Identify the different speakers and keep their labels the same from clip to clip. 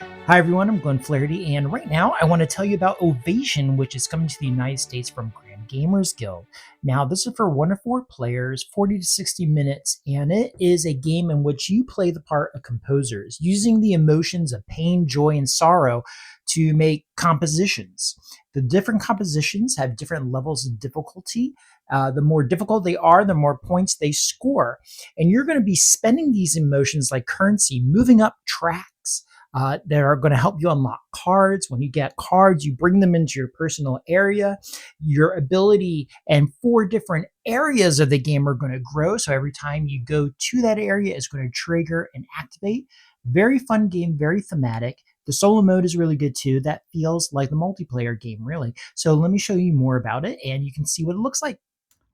Speaker 1: Hi everyone, I'm Glenn Flaherty, and right now I want to tell you about Ovation, which is coming to the United States from Grand Gamers Guild. Now, this is for 1 to 4 players, 40 to 60 minutes, and it is a game in which you play the part of composers, using the emotions of pain, joy, and sorrow to make compositions. The different compositions have different levels of difficulty. The more difficult they are, the more points they score. And you're going to be spending these emotions like currency, moving up tracks that are going to help you unlock cards. When you get cards, you bring them into your personal area. Your ability and 4 different areas of the game are going to grow. So every time you go to that area, it's going to trigger and activate. Very fun game, very thematic. The solo mode is really good too. That feels like the multiplayer game, really. So let me show you more about it and you can see what it looks like.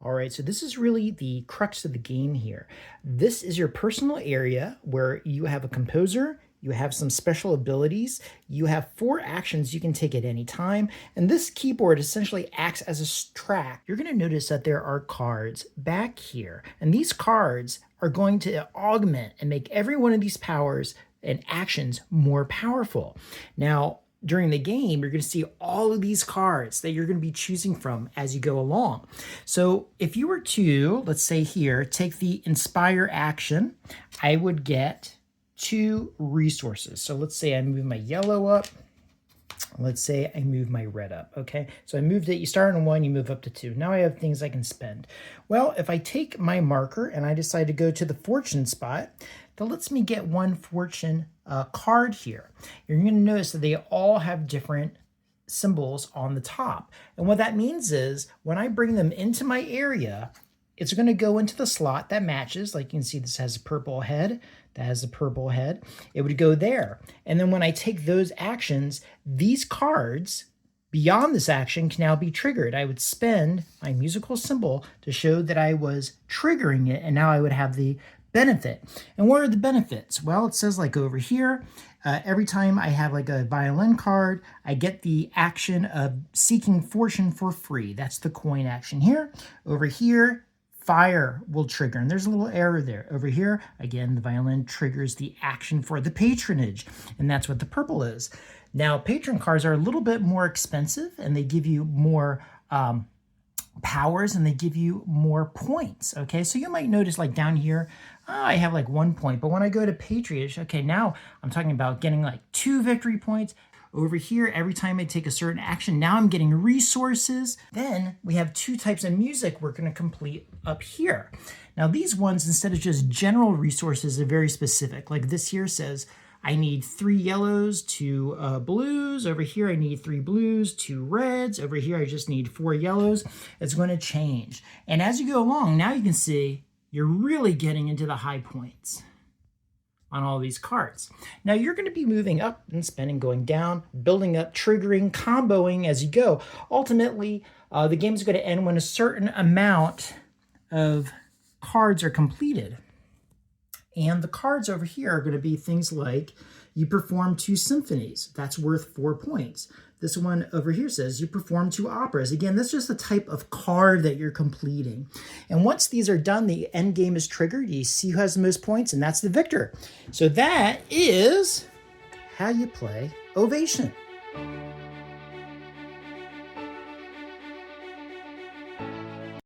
Speaker 1: All right, so this is really the crux of the game here. This is your personal area where you have a composer, you have some special abilities, you have 4 actions you can take at any time, and this keyboard essentially acts as a track. You're going to notice that there are cards back here, and these cards are going to augment and make every one of these powers and actions more powerful. Now, during the game, you're going to see all of these cards that you're going to be choosing from as you go along. So if you were to, let's say here, take the Inspire action, I would get 2 resources. So let's say I move my yellow up. Let's say I move my red up, okay? So I moved it, you start on 1, you move up to 2. Now I have things I can spend. Well, if I take my marker and I decide to go to the fortune spot, that lets me get 1 fortune card here. You're gonna notice that they all have different symbols on the top. And what that means is when I bring them into my area, it's going to go into the slot that matches. Like you can see, this has a purple head, that has a purple head. It would go there. And then when I take those actions, these cards beyond this action can now be triggered. I would spend my musical symbol to show that I was triggering it, and now I would have the benefit. And what are the benefits? Well, it says like over here, every time I have like a violin card, I get the action of seeking fortune for free. That's the coin action here. Over here, fire will trigger, and there's a little error there. Over here, again, the violin triggers the action for the patronage, and that's what the purple is. Now, patron cards are a little bit more expensive, and they give you more powers, and they give you more points, okay? So you might notice like down here, I have like 1 point, but when I go to patronage, okay, now I'm talking about getting like 2 victory points. Over here, every time I take a certain action, now I'm getting resources. Then we have 2 types of music we're going to complete up here. Now these ones, instead of just general resources, are very specific. Like this here says, I need 3 yellows, 2 blues. Over here, I need 3 blues, 2 reds. Over here, I just need 4 yellows. It's going to change. And as you go along, now you can see you're really getting into the high points on all these cards. Now you're going to be moving up and spending, going down, building up, triggering, comboing as you go. Ultimately, the game is going to end when a certain amount of cards are completed. And the cards over here are going to be things like you perform 2 symphonies. That's worth 4 points. This one over here says you perform 2 operas. Again, that's just the type of card that you're completing. And once these are done, the end game is triggered. You see who has the most points, and that's the victor. So that is how you play Ovation.